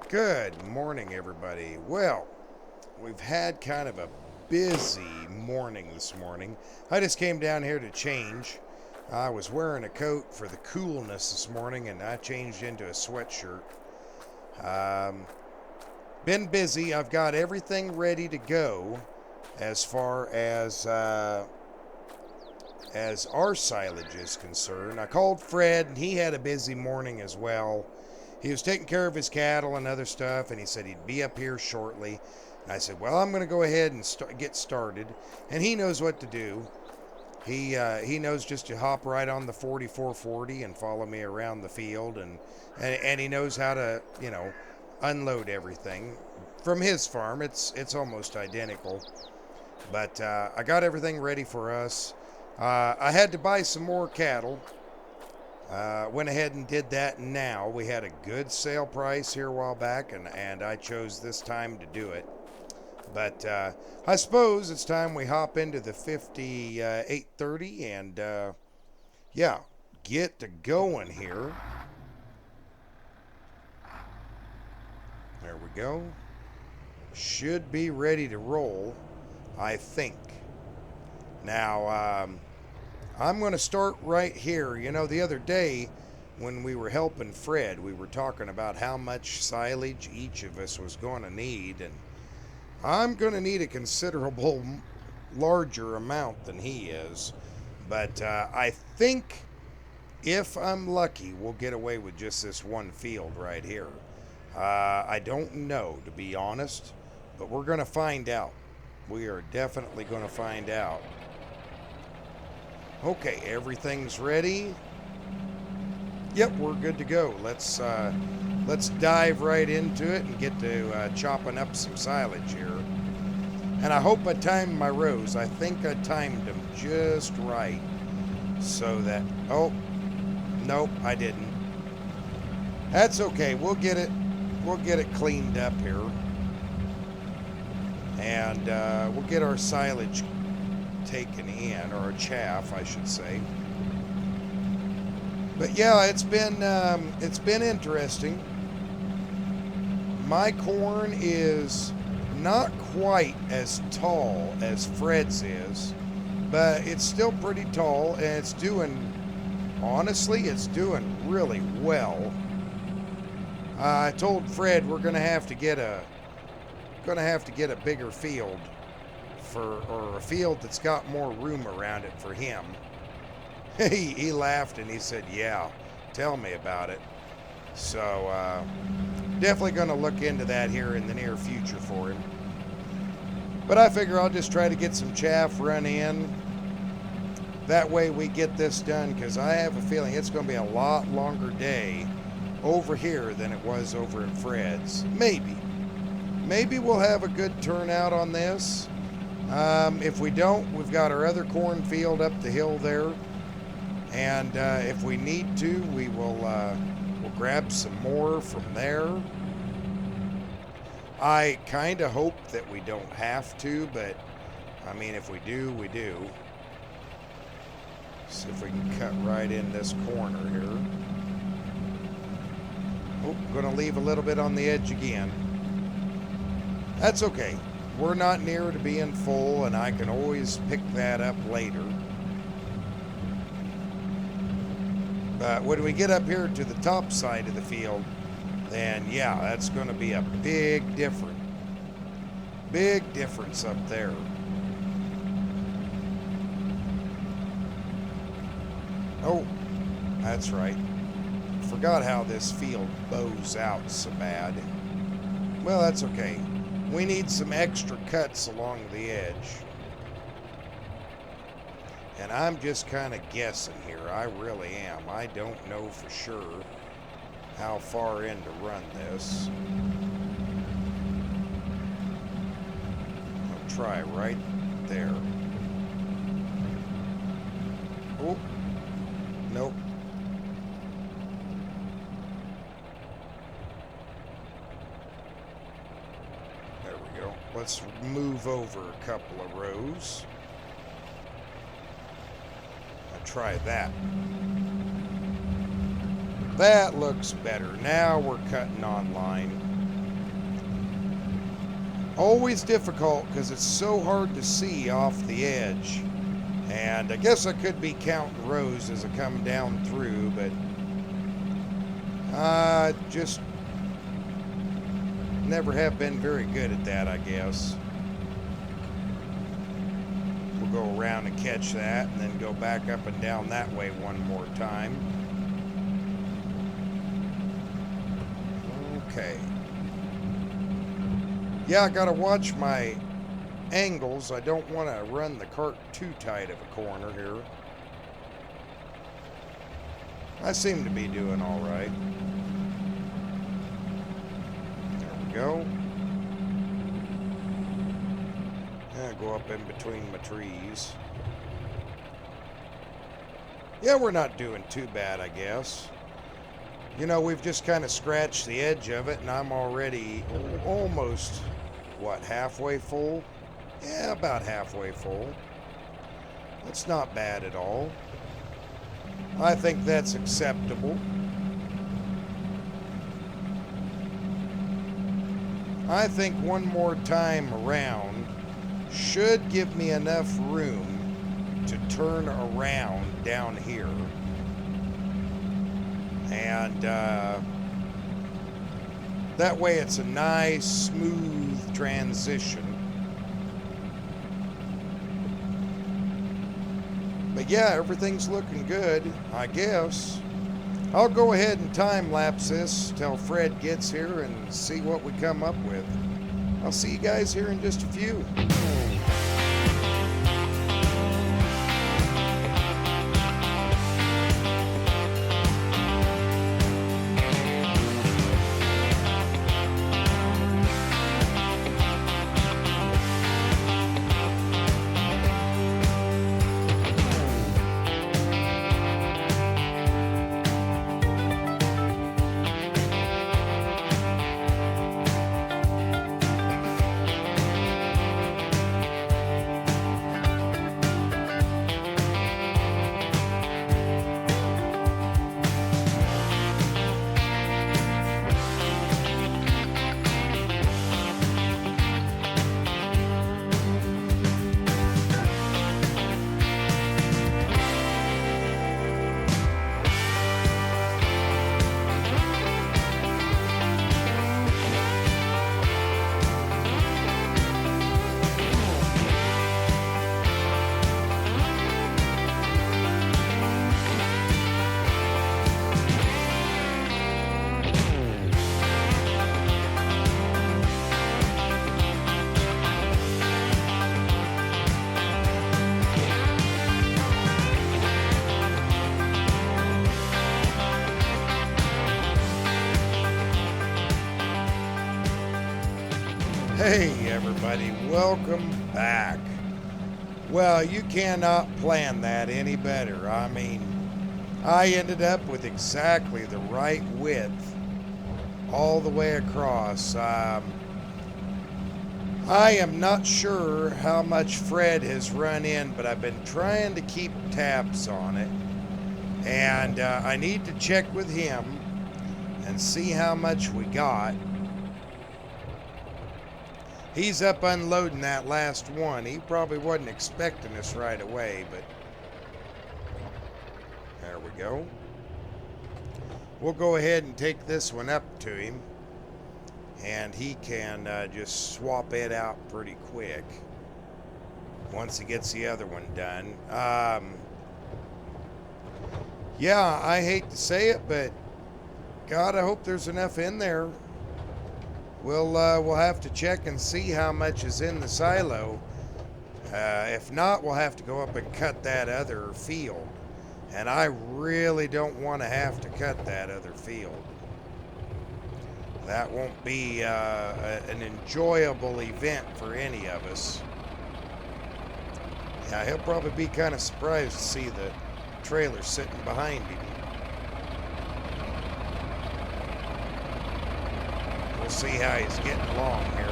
Good morning, everybody. Well, we've had kind of a busy morning this morning. I just came down here to change. I was wearing a coat for the coolness this morning, and I changed into a sweatshirt. Um, been busy. I've got everything ready to go as far as our silage is concerned. I called Fred, and he had a busy morning as well. He was taking care of his cattle and other stuff, and he said he'd be up here shortly. And I said, well, I'm going to go ahead and get started. And he knows what to do. He knows just to hop right on the 4440 and follow me around the field, and he knows how to, unload everything. From his farm, it's almost identical. But I got everything ready for us. I had to buy some more cattle. Went ahead and did that now. We had a good sale price here a while back, and I chose this time to do it. But I suppose it's time we hop into the 5830 and, yeah, get to going here. There we go. Should be ready to roll, I think. Now, I'm going to start right here. The other day when we were helping Fred, we were talking about how much silage each of us was going to need, and I'm going to need a considerable larger amount than he is. But I think if I'm lucky, we'll get away with just this one field right here. I don't know, to be honest, but we're going to find out. We are definitely going to find out. Okay, everything's ready. Yep, we're good to go. Let's dive right into it and get to chopping up some silage here. And I hope I timed my rows. I think I timed them just right, so that. Oh, nope, I didn't. That's okay. We'll get it cleaned up here, and we'll get our silage taken in, or chaff, I should say. But yeah, it's been interesting. My corn is not quite as tall as Fred's is, but it's still pretty tall, and it's doing really well. I told Fred we're gonna have to get a bigger field or a field that's got more room around it for him. He laughed and he said, yeah, tell me about it. So definitely going to look into that here in the near future for him. But I figure I'll just try to get some chaff run in. That way we get this done, because I have a feeling it's going to be a lot longer day over here than it was over in Fred's. Maybe we'll have a good turnout on this. If we don't, we've got our other cornfield up the hill there, and if we need to, we'll grab some more from there. I kind of hope that we don't have to, but I mean, if we do, we do. See if we can cut right in this corner here. Oh, gonna leave a little bit on the edge again. That's okay. We're not near to being full, and I can always pick that up later. But when we get up here to the top side of the field, then yeah, that's going to be a big difference up there. Oh, that's right. Forgot how this field bows out so bad. Well, that's okay. We need some extra cuts along the edge. And I'm just kind of guessing here. I really am. I don't know for sure how far in to run this. I'll try right there. Oh, nope. Let's move over a couple of rows. I'll try that. That looks better. Now we're cutting on line. always difficult because it's so hard to see off the edge. And I guess I could be counting rows as I come down through, but just never have been very good at that, I guess. We'll go around and catch that and then go back up and down that way one more time. Okay. Yeah, I gotta watch my angles. I don't want to run the cart too tight of a corner here. I seem to be doing all right. There we go. Yeah, go up in between my trees. Yeah, we're not doing too bad, I guess. You know, we've just kind of scratched the edge of it, and I'm already almost, what, halfway full? Yeah, about halfway full. That's not bad at all. I think that's acceptable. I think one more time around should give me enough room to turn around down here. And that way it's a nice, smooth transition. But yeah, everything's looking good, I guess. I'll go ahead and time lapse this till Fred gets here and see what we come up with. I'll see you guys here in just a few. Hey everybody, welcome back. Well, you cannot plan that any better. I mean, I ended up with exactly the right width all the way across. I am not sure how much Fred has run in, but I've been trying to keep tabs on it. And I need to check with him and see how much we got. He's up unloading that last one. He probably wasn't expecting us right away, but there we go. We'll go ahead and take this one up to him, and he can just swap it out pretty quick once he gets the other one done. Yeah, I hate to say it, but God, I hope there's enough in there. We'll have to check and see how much is in the silo. If not, we'll have to go up and cut that other field. And I really don't want to have to cut that other field. That won't be an enjoyable event for any of us. Yeah, he'll probably be kind of surprised to see the trailer sitting behind him. We'll see how he's getting along here.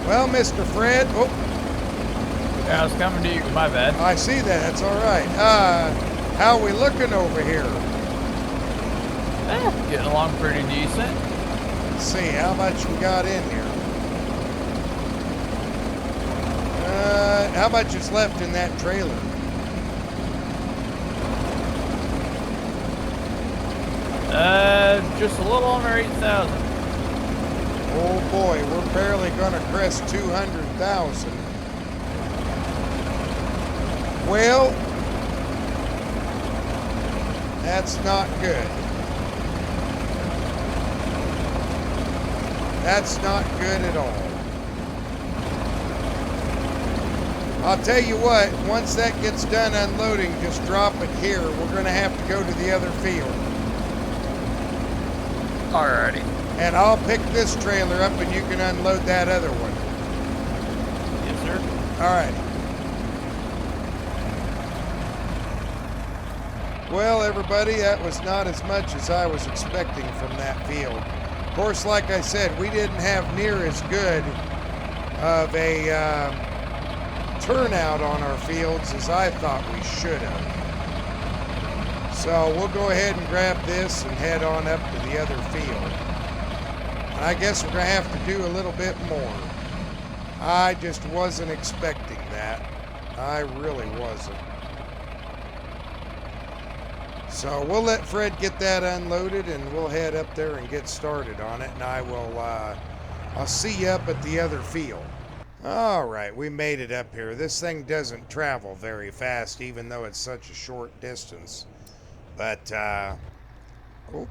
Well, Mr. Fred, Yeah, I was coming to you. My bad. I see that. That's all right. How we looking over here? Getting along pretty decent. Let's see how much we got in here. How much is left in that trailer? Just a little under 8,000. Oh boy, we're barely gonna crest 200,000. Well, that's not good. That's not good at all. I'll tell you what, once that gets done unloading, just drop it here. We're gonna have to go to the other field. Alrighty. And I'll pick this trailer up and you can unload that other one. Yes, sir. Alrighty. Well, everybody, that was not as much as I was expecting from that field. Of course, like I said, we didn't have near as good of a turnout on our fields as I thought we should have. So we'll go ahead and grab this and head on up to the other field. And I guess we're going to have to do a little bit more. I just wasn't expecting that. I really wasn't. So we'll let Fred get that unloaded and we'll head up there and get started on it. And I'll see you up at the other field. All right, we made it up here. This thing doesn't travel very fast, even though it's such a short distance. But, oh,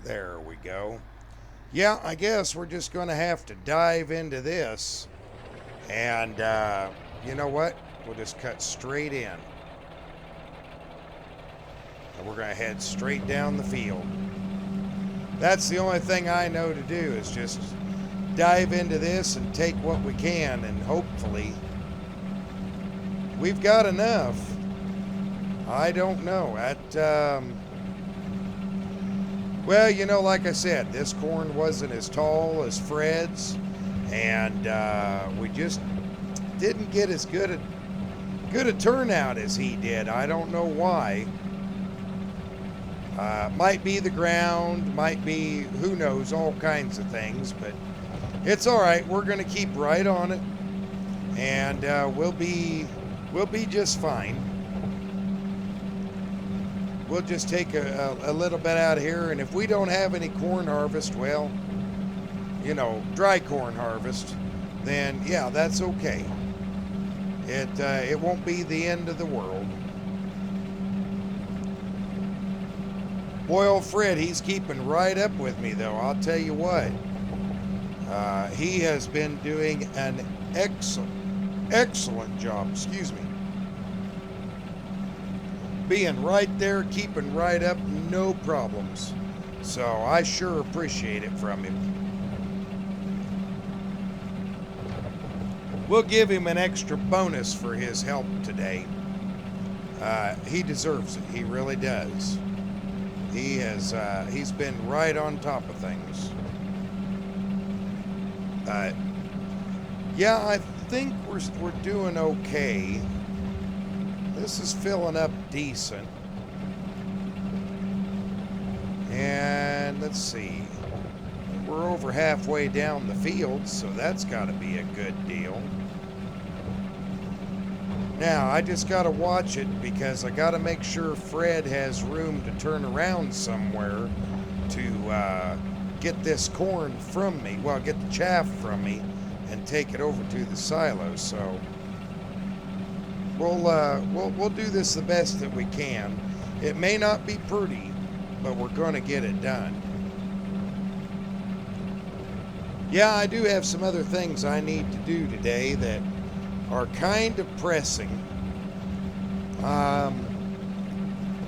there we go. Yeah, I guess we're just going to have to dive into this. And, you know what? We'll just cut straight in. And we're going to head straight down the field. That's the only thing I know to do is just dive into this and take what we can. And hopefully, we've got enough. I don't know. Well, you know, like I said, this corn wasn't as tall as Fred's, and we just didn't get as good a turnout as he did. I don't know why. Might be the ground, might be, who knows, all kinds of things, but it's all right. We're going to keep right on it, and we'll be just fine. We'll just take a little bit out of here, and if we don't have any corn harvest, well, you know, dry corn harvest, then yeah, that's okay. It won't be the end of the world. Boy, old Fred, he's keeping right up with me, though. I'll tell you what. He has been doing an excellent job. Excuse me. Being right there, keeping right up, no problems. So I sure appreciate it from him. We'll give him an extra bonus for his help today. He deserves it. He really does. He's been right on top of things. Yeah, I think we're doing okay. This is filling up decent. And let's see. We're over halfway down the field, so that's got to be a good deal. Now, I just got to watch it because I got to make sure Fred has room to turn around somewhere to get this corn from me. Well, get the chaff from me and take it over to the silo. So we'll do this the best that we can. It may not be pretty, but we're going to get it done. Yeah, I do have some other things I need to do today that are kind of pressing. I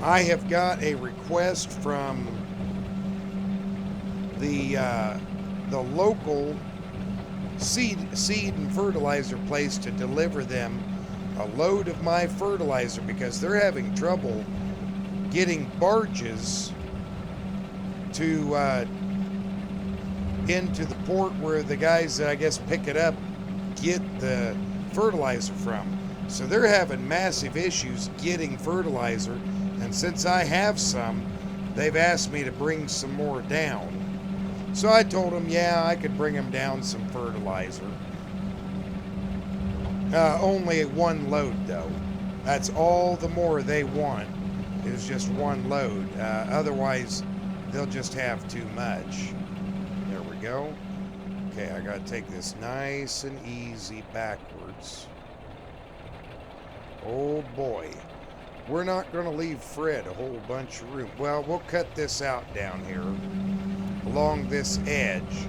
have got a request from the local seed and fertilizer place to deliver them a load of my fertilizer because they're having trouble getting barges to into the port where the guys that I guess pick it up get the fertilizer from. So they're having massive issues getting fertilizer, and since I have some, they've asked me to bring some more down. So I told them, yeah, I could bring them down some fertilizer. Only one load, though. That's all the more they want, is just one load. Otherwise, they'll just have too much. There we go. Okay, I gotta take this nice and easy backwards. Oh boy. We're not gonna leave Fred a whole bunch of room. Well, we'll cut this out down here along this edge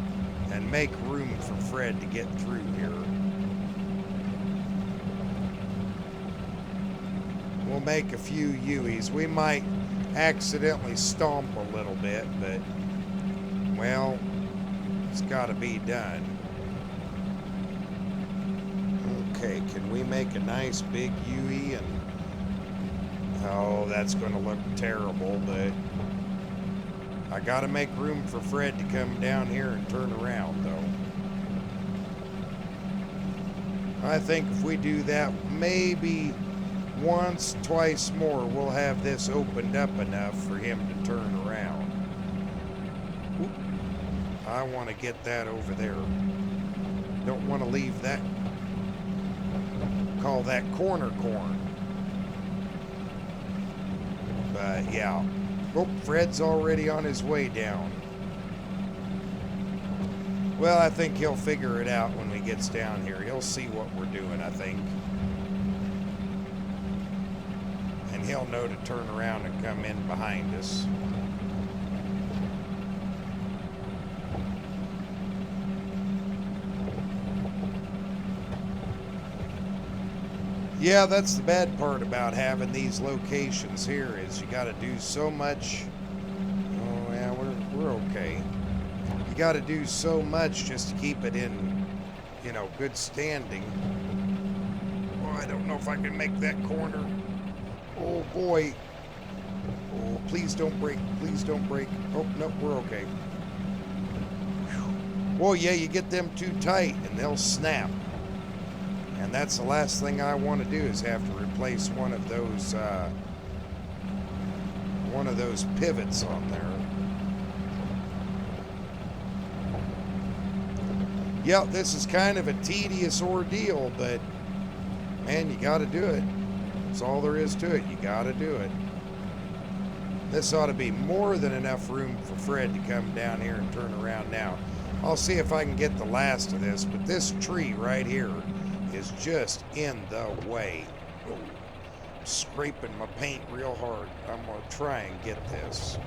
and make room for Fred to get through here. We'll make a few U's. We might accidentally stomp a little bit, but, well, it's got to be done. Okay, can we make a nice big UE? And oh, that's going to look terrible, but I got to make room for Fred to come down here and turn around, though. I think if we do that, maybe once, twice more, we'll have this opened up enough for him to turn around. Oop. I want to get that over there. Don't want to leave that. Call that corn. But yeah. Oh, Fred's already on his way down. Well, I think he'll figure it out when he gets down here. He'll see what we're doing, I think. And he'll know to turn around and come in behind us. Yeah, that's the bad part about having these locations here, is you got to do so much. Oh yeah, we're okay. You got to do so much just to keep it in, you know, good standing. Oh, I don't know if I can make that corner. Oh boy. Oh, please don't break. Please don't break. Oh, no, we're okay. Well, yeah, you get them too tight and they'll snap. And that's the last thing I want to do, is have to replace one of those pivots on there. Yep, this is kind of a tedious ordeal, but man, you got to do it. That's all there is to it. You got to do it. This ought to be more than enough room for Fred to come down here and turn around now. I'll see if I can get the last of this, but this tree right here is just in the way. Oh, scraping my paint real hard. I'm going to try and get this.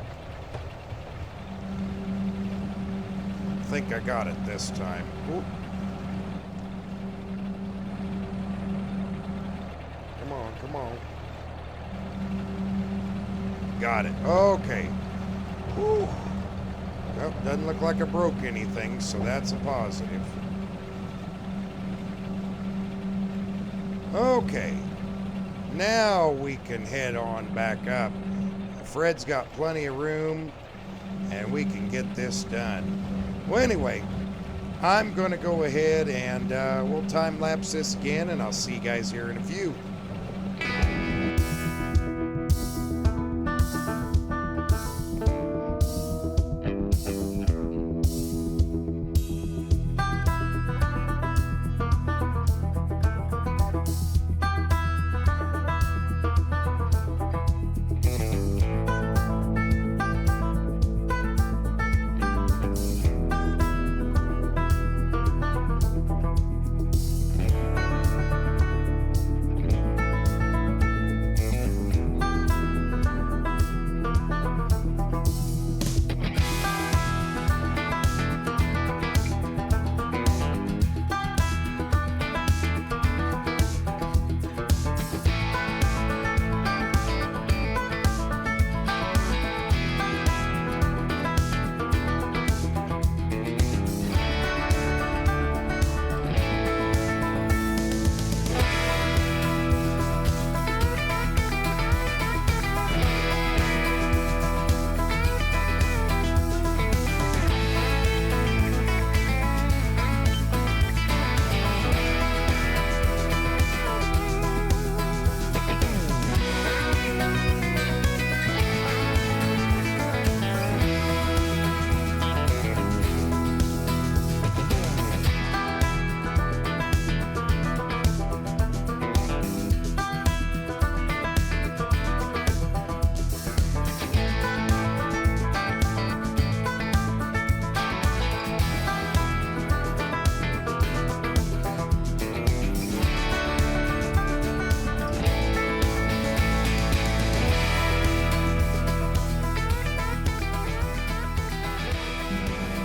I think I got it this time. Ooh. Come on. Got it. Okay. Whew. Well, doesn't look like I broke anything, so that's a positive. Okay. Now we can head on back up. Fred's got plenty of room, and we can get this done. Well, anyway, I'm going to go ahead and we'll time-lapse this again, and I'll see you guys here in a few.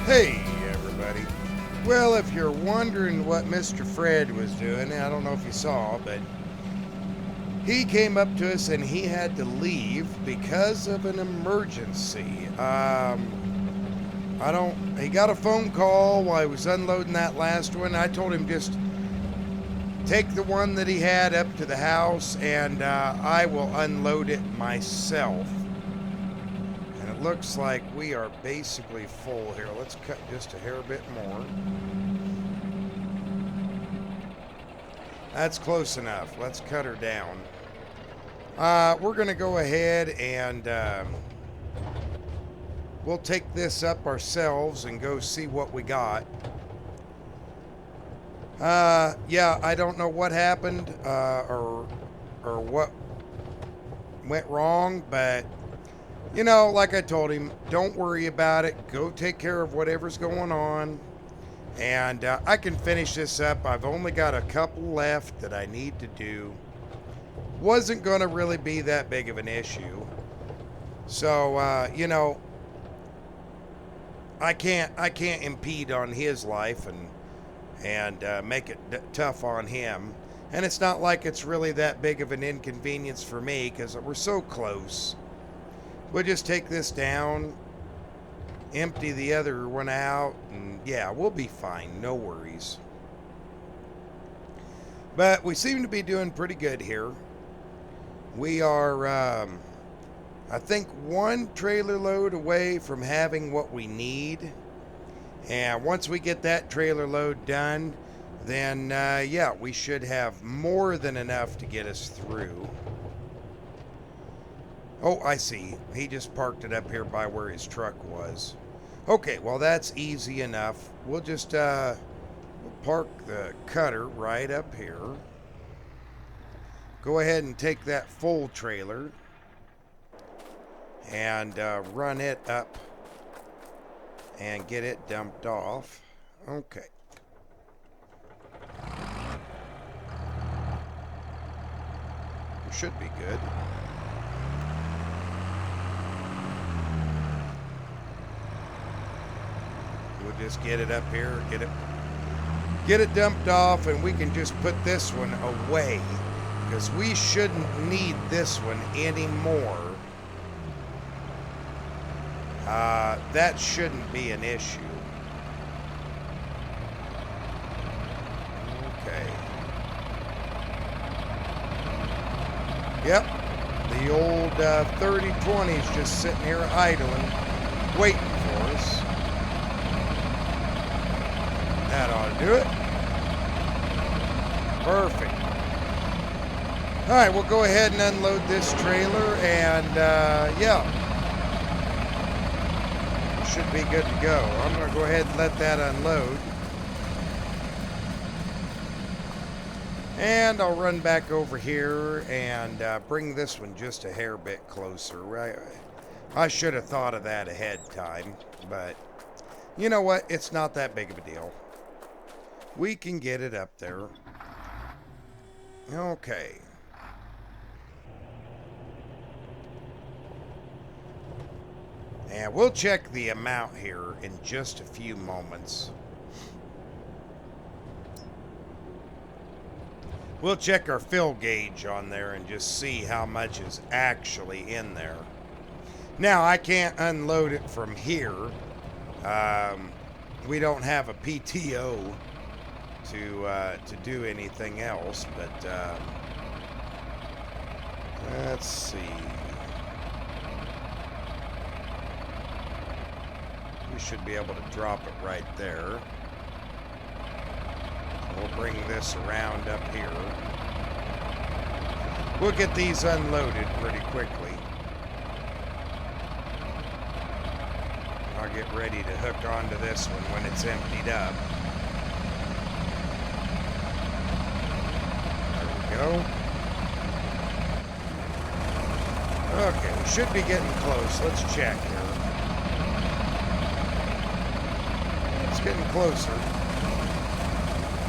Hey, everybody. Well, if you're wondering what Mr. Fred was doing, I don't know if you saw, but he came up to us and he had to leave because of an emergency. He got a phone call while I was unloading that last one. I told him just take the one that he had up to the house and I will unload it myself. And it looks like we are basically full here. Let's cut just a hair bit more. That's close enough. Let's cut her down. We're going to go ahead and we'll take this up ourselves and go see what we got. Yeah, I don't know what happened or what went wrong, but you know, like I told him, don't worry about it. Go take care of whatever's going on. And I can finish this up. I've only got a couple left that I need to do. Wasn't going to really be that big of an issue. So, you know, I can't impede on his life and make it tough on him. And it's not like it's really that big of an inconvenience for me because we're so close. We'll just take this down, empty the other one out, and yeah, we'll be fine. No worries. But we seem to be doing pretty good here. We are, I think, one trailer load away from having what we need. And once we get that trailer load done, then, yeah, we should have more than enough to get us through. Oh, I see. He just parked it up here by where his truck was. Okay, well, that's easy enough. We'll just we'll park the cutter right up here. Go ahead and take that full trailer and run it up and get it dumped off. Okay. We should be good. We'll just get it up here, get it dumped off, and we can just put this one away because we shouldn't need this one anymore. That shouldn't be an issue. Okay. Yep. The old 3020 is just sitting here idling, waiting for us. That ought to do it. Perfect. All right, we'll go ahead and unload this trailer, and yeah, should be good to go. I'm going to go ahead and let that unload. And I'll run back over here and bring this one just a hair bit closer. Right? I should have thought of that ahead of time, but you know what? It's not that big of a deal. We can get it up there. Okay. And we'll check the amount here in just a few moments. We'll check our fill gauge on there and just see how much is actually in there. Now, I can't unload it from here. We don't have a PTO to do anything else, but let's see. We should be able to drop it right there. We'll bring this around up here. We'll get these unloaded pretty quickly. I'll get ready to hook onto this one when it's emptied up. There we go. Okay, we should be getting close. Let's check here. It's getting closer.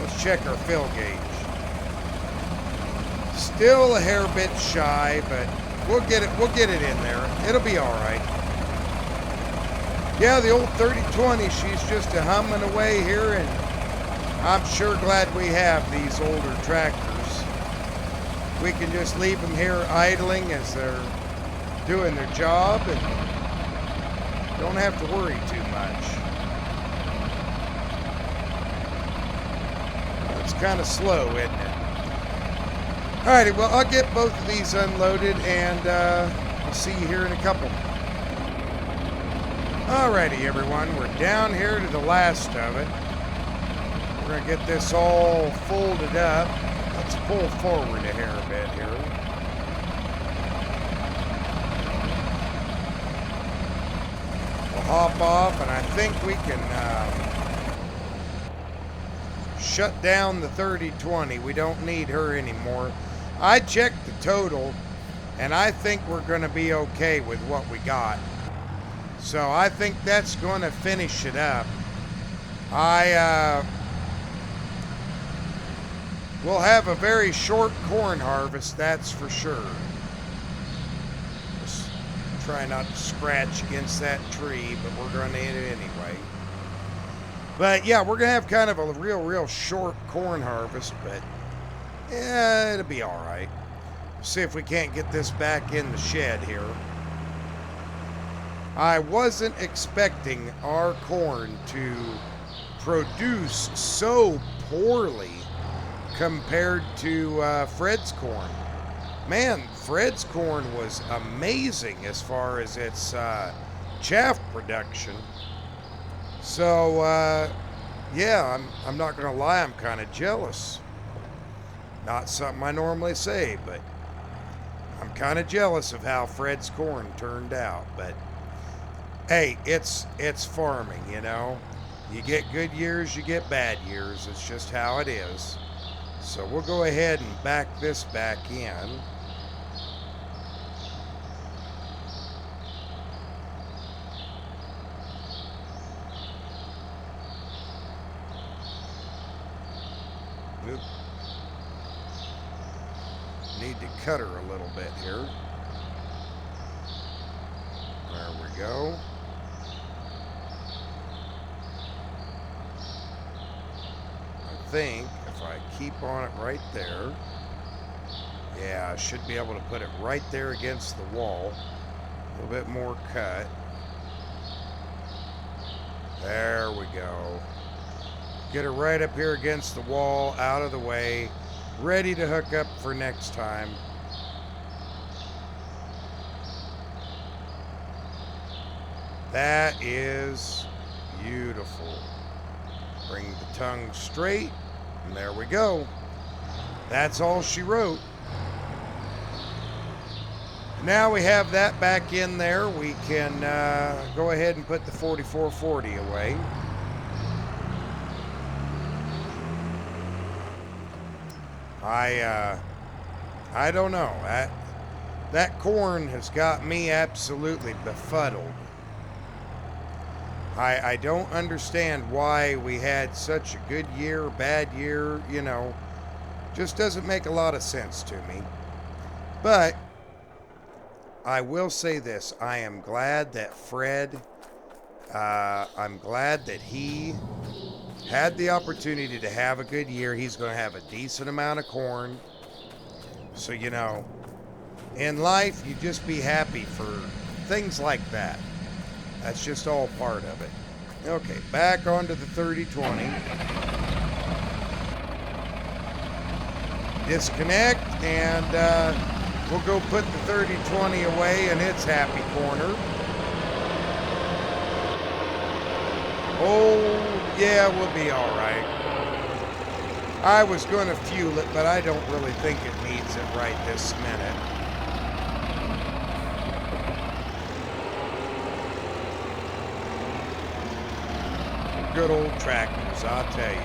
Let's check our fill gauge. Still a hair bit shy, but we'll get it in there. It'll be all right. Yeah, the old 3020, she's just a humming away here, and I'm sure glad we have these older tractors. We can just leave them here idling as they're doing their job and don't have to worry too much. It's kind of slow, isn't it? Alrighty, well, I'll get both of these unloaded and I'll see you here in a couple. Alrighty, everyone, we're down here to the last of it. We're going to get this all folded up. Let's pull forward a hair a bit here. We'll hop off, and I think we can shut down the 3020. We don't need her anymore. I checked the total, and I think we're going to be okay with what we got. So I think that's going to finish it up. We'll have a very short corn harvest, that's for sure. Just try not to scratch against that tree, but we're going to hit it anyway. But yeah, we're going to have kind of a real short corn harvest, but yeah, it'll be all right. See if we can't get this back in the shed here. I wasn't expecting our corn to produce so poorly compared to Fred's corn. Man, Fred's corn was amazing as far as its chaff production. So, yeah, I'm not going to lie, I'm kind of jealous. Not something I normally say, but I'm kind of jealous of how Fred's corn turned out. But hey, it's farming, you know. You get good years, you get bad years. It's just how it is. So we'll go ahead and back this back in. Oop. Need to cut her a little bit here. There we go. I think if I keep on it right there, yeah, I should be able to put it right there against the wall. A little bit more cut. There we go. Get her right up here against the wall, out of the way, ready to hook up for next time. That is beautiful. Bring the tongue straight, and there we go. That's all she wrote. Now we have that back in there, we can go ahead and put the 4440 away. I don't know. That corn has got me absolutely befuddled. I don't understand why we had such a good year, bad year, you know. Just doesn't make a lot of sense to me. But I will say this. I am glad that Fred, I'm glad that he had the opportunity to have a good year. He's going to have a decent amount of corn. So, you know, in life, you just be happy for things like that. That's just all part of it. Okay, back onto the 3020. Disconnect, and we'll go put the 3020 away in its happy corner. Oh, yeah, we'll be all right. I was going to fuel it, but I don't really think it needs it right this minute. Good old tractors, I'll tell you.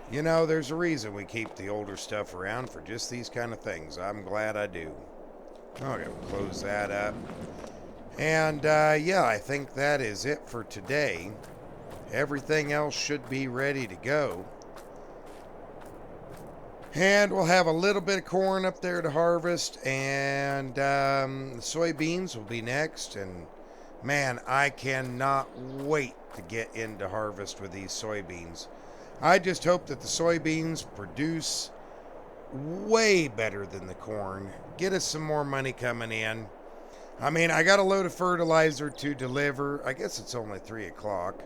You know, there's a reason we keep the older stuff around for just these kind of things. I'm glad I do. Okay, we'll close that up. And, yeah, I think that is it for today. Everything else should be ready to go. And we'll have a little bit of corn up there to harvest, and soybeans will be next. And man, I cannot wait to get into harvest with these soybeans. I just hope that the soybeans produce way better than the corn. Get us some more money coming in. I mean, I got a load of fertilizer to deliver. I guess it's only 3 o'clock.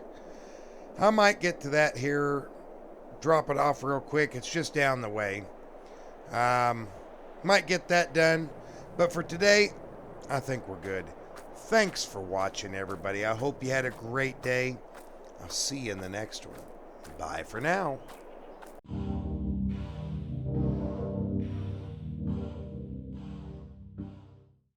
I might get to that here, drop it off real quick. It's just down the way. Might get that done. But for today, I think we're good. Thanks for watching, everybody. I hope you had a great day. I'll see you in the next one. Bye for now.